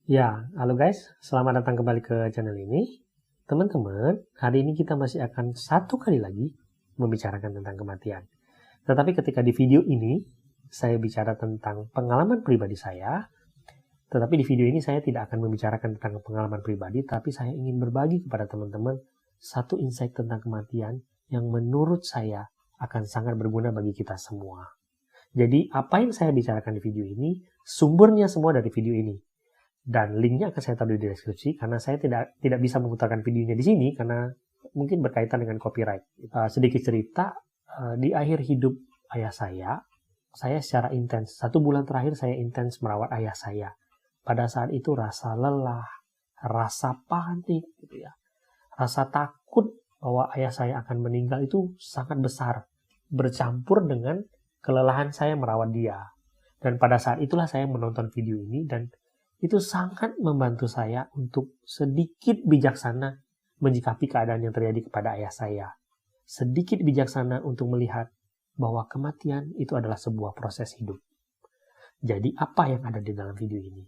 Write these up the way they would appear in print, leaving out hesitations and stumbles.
Ya, halo guys, selamat datang kembali ke channel ini. Teman-teman, hari ini kita masih akan satu kali lagi membicarakan tentang kematian. Tetapi ketika di video ini, saya bicara tentang pengalaman pribadi saya. Tetapi di video ini saya tidak akan membicarakan tentang pengalaman pribadi, tapi saya ingin berbagi kepada teman-teman satu insight tentang kematian yang menurut saya akan sangat berguna bagi kita semua. Jadi, apa yang saya bicarakan di video ini, sumbernya semua dari video ini. Dan linknya akan saya taruh di deskripsi karena saya tidak bisa memutarkan videonya di sini karena mungkin berkaitan dengan copyright. Sedikit cerita, di akhir hidup ayah saya secara intens, 1 bulan terakhir saya intens merawat ayah saya. Pada saat itu rasa lelah, rasa panik, gitu ya, rasa takut bahwa ayah saya akan meninggal itu sangat besar, bercampur dengan kelelahan saya merawat dia. Dan pada saat itulah saya menonton video ini dan itu sangat membantu saya untuk sedikit bijaksana menyikapi keadaan yang terjadi kepada ayah saya. Sedikit bijaksana untuk melihat bahwa kematian itu adalah sebuah proses hidup. Jadi apa yang ada di dalam video ini?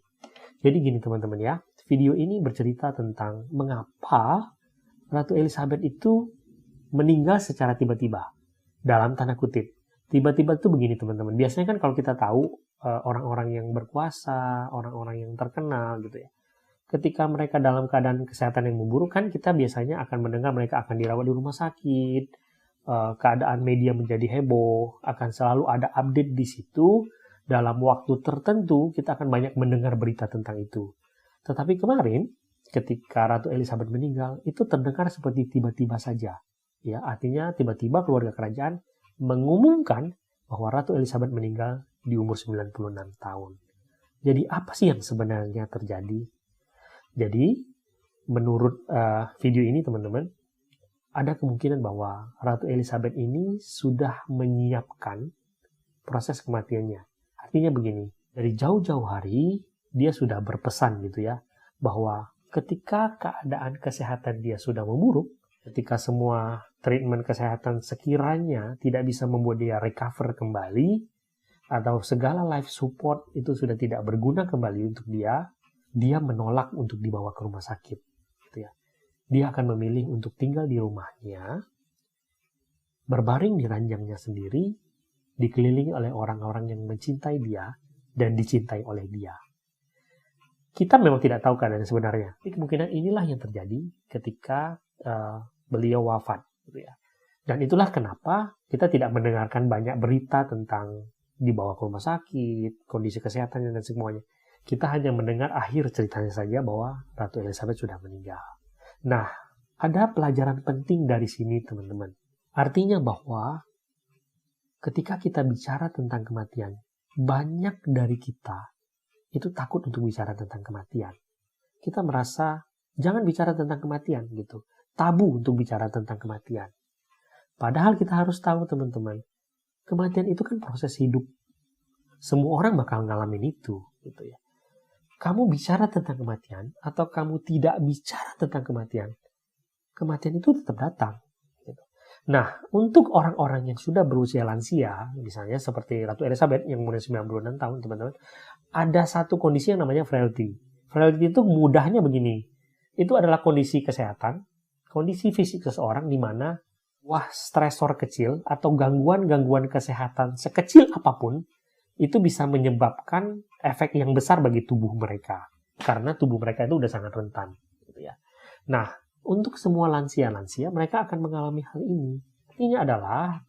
Jadi gini teman-teman ya, video ini bercerita tentang mengapa Ratu Elizabeth itu meninggal secara tiba-tiba. Dalam tanda kutip. Tiba-tiba itu begini teman-teman. Biasanya kan kalau kita tahu orang-orang yang berkuasa, orang-orang yang terkenal gitu ya. Ketika mereka dalam keadaan kesehatan yang memburuk kan kita biasanya akan mendengar mereka akan dirawat di rumah sakit, keadaan media menjadi heboh, akan selalu ada update di situ. Dalam waktu tertentu kita akan banyak mendengar berita tentang itu. Tetapi kemarin ketika Ratu Elizabeth meninggal itu terdengar seperti tiba-tiba saja. Ya, artinya tiba-tiba keluarga kerajaan mengumumkan bahwa Ratu Elizabeth meninggal di umur 96 tahun. Jadi apa sih yang sebenarnya terjadi? Jadi menurut video ini teman-teman, ada kemungkinan bahwa Ratu Elizabeth ini sudah menyiapkan proses kematiannya. Artinya begini, dari jauh-jauh hari dia sudah berpesan gitu ya, bahwa ketika keadaan kesehatan dia sudah memburuk, ketika semua treatment kesehatan sekiranya tidak bisa membuat dia recover kembali, atau segala life support itu sudah tidak berguna kembali untuk dia menolak untuk dibawa ke rumah sakit. Gitu ya. Dia akan memilih untuk tinggal di rumahnya, berbaring di ranjangnya sendiri, dikelilingi oleh orang-orang yang mencintai dia dan dicintai oleh dia. Kita memang tidak tahu keadaan sebenarnya. Tapi kemungkinan inilah yang terjadi ketika beliau wafat. Gitu ya. Dan itulah kenapa kita tidak mendengarkan banyak berita tentang dibawa ke rumah sakit, kondisi kesehatannya dan semuanya. Kita hanya mendengar akhir ceritanya saja bahwa Ratu Elizabeth sudah meninggal. Nah, ada pelajaran penting dari sini teman-teman. Artinya bahwa ketika kita bicara tentang kematian, banyak dari kita itu takut untuk bicara tentang kematian. Kita merasa jangan bicara tentang kematian gitu. Tabu untuk bicara tentang kematian. Padahal kita harus tahu teman-teman, kematian itu kan proses hidup. Semua orang bakal ngalamin itu, gitu ya. Kamu bicara tentang kematian atau kamu tidak bicara tentang kematian itu tetap datang. Gitu. Nah, untuk orang-orang yang sudah berusia lansia, misalnya seperti Ratu Elizabeth yang umurnya 96 tahun, teman-teman, ada satu kondisi yang namanya frailty. Frailty itu mudahnya begini. Itu adalah kondisi kesehatan, kondisi fisik seseorang di mana stresor kecil atau gangguan-gangguan kesehatan sekecil apapun itu bisa menyebabkan efek yang besar bagi tubuh mereka. Karena tubuh mereka itu udah sangat rentan. Gitu ya. Nah, untuk semua lansia-lansia, mereka akan mengalami hal ini. Artinya adalah,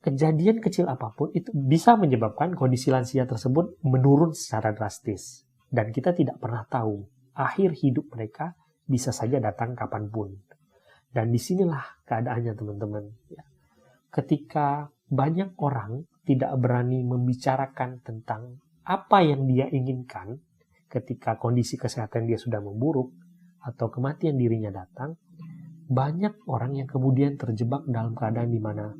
kejadian kecil apapun itu bisa menyebabkan kondisi lansia tersebut menurun secara drastis. Dan kita tidak pernah tahu, akhir hidup mereka bisa saja datang kapanpun. Dan disinilah keadaannya teman-teman. Ketika banyak orang tidak berani membicarakan tentang apa yang dia inginkan ketika kondisi kesehatan dia sudah memburuk atau kematian dirinya datang, banyak orang yang kemudian terjebak dalam keadaan di mana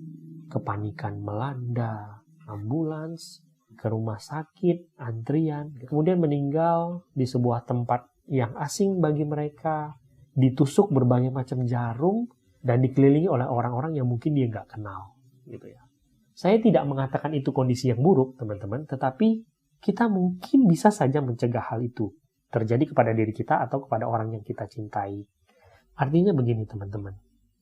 kepanikan melanda, ambulans, ke rumah sakit, antrian, kemudian meninggal di sebuah tempat yang asing bagi mereka, ditusuk berbagai macam jarum, dan dikelilingi oleh orang-orang yang mungkin dia nggak kenal. Gitu ya. Saya tidak mengatakan itu kondisi yang buruk, teman-teman, tetapi kita mungkin bisa saja mencegah hal itu. terjadi kepada diri kita atau kepada orang yang kita cintai. Artinya begini teman-teman,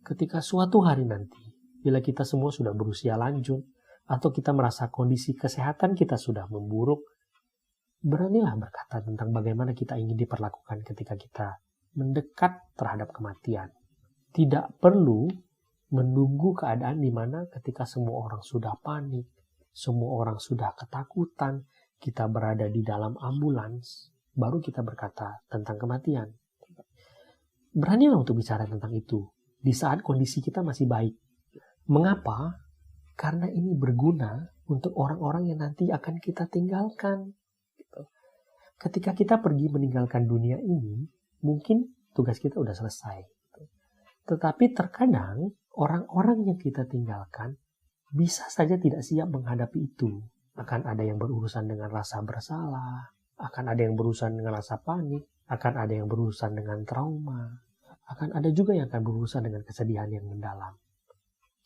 ketika suatu hari nanti, bila kita semua sudah berusia lanjut, atau kita merasa kondisi kesehatan kita sudah memburuk, beranilah berkata tentang bagaimana kita ingin diperlakukan ketika kita mendekat terhadap kematian. Tidak perlu menunggu keadaan di mana ketika semua orang sudah panik, semua orang sudah ketakutan, kita berada di dalam ambulans, baru kita berkata tentang kematian. Beranilah untuk bicara tentang itu di saat kondisi kita masih baik. Mengapa? Karena ini berguna untuk orang-orang yang nanti akan kita tinggalkan. Ketika kita pergi meninggalkan dunia ini, mungkin tugas kita udah selesai. Tetapi terkadang orang-orang yang kita tinggalkan bisa saja tidak siap menghadapi itu. Akan ada yang berurusan dengan rasa bersalah, akan ada yang berurusan dengan rasa panik, akan ada yang berurusan dengan trauma, akan ada juga yang akan berurusan dengan kesedihan yang mendalam.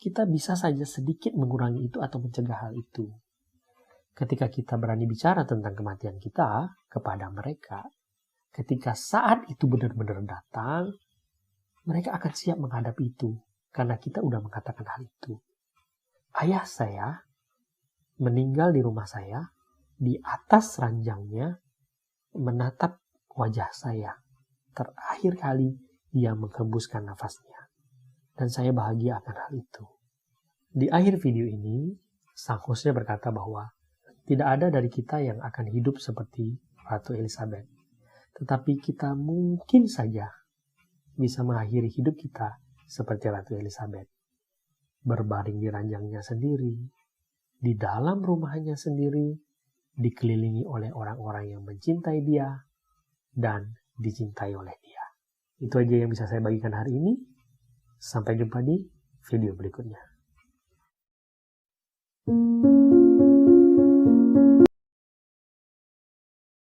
Kita bisa saja sedikit mengurangi itu atau mencegah hal itu. Ketika kita berani bicara tentang kematian kita kepada mereka, ketika saat itu benar-benar datang, mereka akan siap menghadapi itu karena kita udah mengatakan hal itu. Ayah saya meninggal di rumah saya, di atas ranjangnya menatap wajah saya. Terakhir kali dia menghembuskan nafasnya. Dan saya bahagia akan hal itu. Di akhir video ini, sang hostnya berkata bahwa tidak ada dari kita yang akan hidup seperti Ratu Elizabeth. Tetapi kita mungkin saja bisa mengakhiri hidup kita seperti Ratu Elizabeth. Berbaring di ranjangnya sendiri, di dalam rumahnya sendiri, dikelilingi oleh orang-orang yang mencintai dia, dan dicintai oleh dia. Itu aja yang bisa saya bagikan hari ini. Sampai jumpa di video berikutnya.